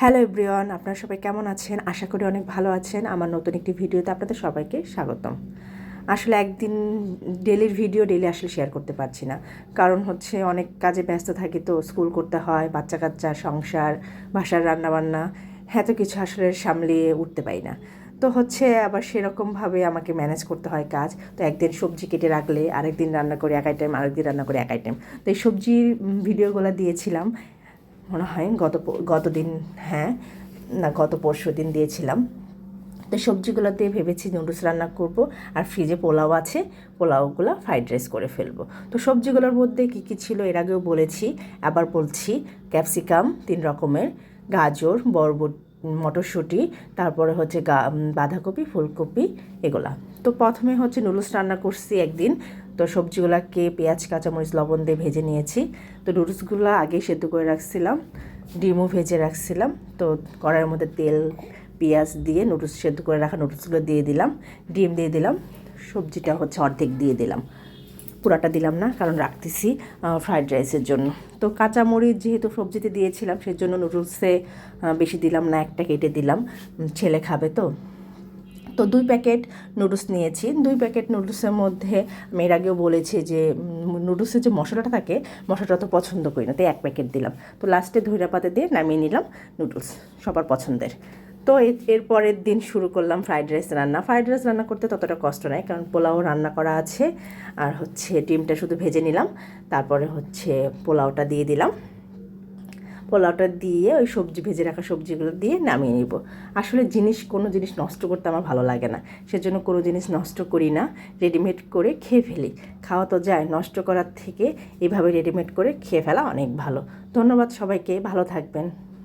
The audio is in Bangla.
হ্যালো এভরিওয়ান, আপনারা সবাই কেমন আছেন? আশা করি অনেক ভালো আছেন। আমার নতুন একটি ভিডিওতে আপনাদের সবাইকে স্বাগতম। আসলে একদিন ডেলি আসলে শেয়ার করতে পারছি না, কারণ হচ্ছে অনেক কাজে ব্যস্ত থাকি, তো স্কুল করতে হয়, বাচ্চা কাচ্চা, সংসার, বাসার রান্নাবান্না, এত কিছু আসলে সামলিয়ে উঠতে পারি না। তো হচ্ছে আবার সেরকমভাবে আমাকে ম্যানেজ করতে হয় কাজ। তো একদিন সবজি কেটে রাখলে আরেকদিন রান্না করে এক আইটেম, আরেকদিন রান্না করে এক আইটেম। তো এই সবজির ভিডিওগুলো দিয়েছিলাম মনে হয় গতদিন, হ্যাঁ, না গত পরশু দিন দিয়েছিলাম। তো সবজিগুলো দিয়ে ভেবেছি নুডলস রান্না করব, আর ফ্রিজে পোলাও আছে, পোলাওগুলো ফ্রাইড রাইস করে ফেলবো। তো সবজিগুলোর মধ্যে কী কী ছিল এর আগেও বলেছি, আবার বলছি। ক্যাপসিকাম 3 রকমের, গাজর, বরবটি, মটরশুঁটি, তারপরে হচ্ছে বাঁধাকপি, ফুলকপি, এগুলা। তো প্রথমে হচ্ছে নুডলস রান্না করছি একদিন। তো সবজিগুলোকে পেঁয়াজ, কাঁচামরিচ, লবণ দিয়ে ভেজে নিয়েছি। তো নুডলসগুলো আগে সেদ্ধ করে রাখছিলাম, ডিমও ভেজে রাখছিলাম। তো কড়াইয়ের মধ্যে তেল, পেঁয়াজ দিয়ে নুডলস সেদ্ধ করে রাখা নুডলসগুলো দিয়ে দিলাম, ডিম দিয়ে দিলাম, সবজিটা হচ্ছে অর্ধেক দিয়ে দিলাম, পুরাটা দিলাম না কারণ রাখতেছি ফ্রাইড রাইসের জন্য। তো কাঁচামরিচ যেহেতু সবজিতে দিয়েছিলাম সেজন্য নুডলসে বেশি দিলাম না, একটা কেটে দিলাম, ছেলে খাবে তো। তো 2 প্যাকেট নুডলস নিয়েছি। 2 প্যাকেট নুডলসের মধ্যে আমি এর আগেও বলেছি যে নুডলসের যে মশলাটা থাকে, মশলাটা তো পছন্দ করি না, তাই 1 প্যাকেট দিলাম। তো লাস্টে ধইরা পাতা দিয়ে নামিয়ে নিলাম নুডলস, সবার পছন্দের। তো এর পরের দিন শুরু করলাম ফ্রাইড রাইস রান্না। ফ্রাইড রাইস রান্না করতে ততটা কষ্ট নয়, কারণ পোলাও রান্না করা আছে, আর হচ্ছে ডিমটা শুধু ভেজে নিলাম, তারপরে হচ্ছে পোলাওটা দিয়ে দিলাম, পোলাওটা দিয়ে ওই সবজি ভেজে রাখা সবজিগুলো দিয়ে নামিয়ে নিব। আসলে কোনো জিনিস নষ্ট করতে আমার ভালো লাগে না, সেজন্য কোনো জিনিস নষ্ট করি না, রেডিমেড করে খেয়ে ফেলি। খাওয়া তো যায়, নষ্ট করার থেকে এভাবে রেডিমেড করে খেয়ে ফেলা অনেক ভালো। ধন্যবাদ সবাইকে, ভালো থাকবেন।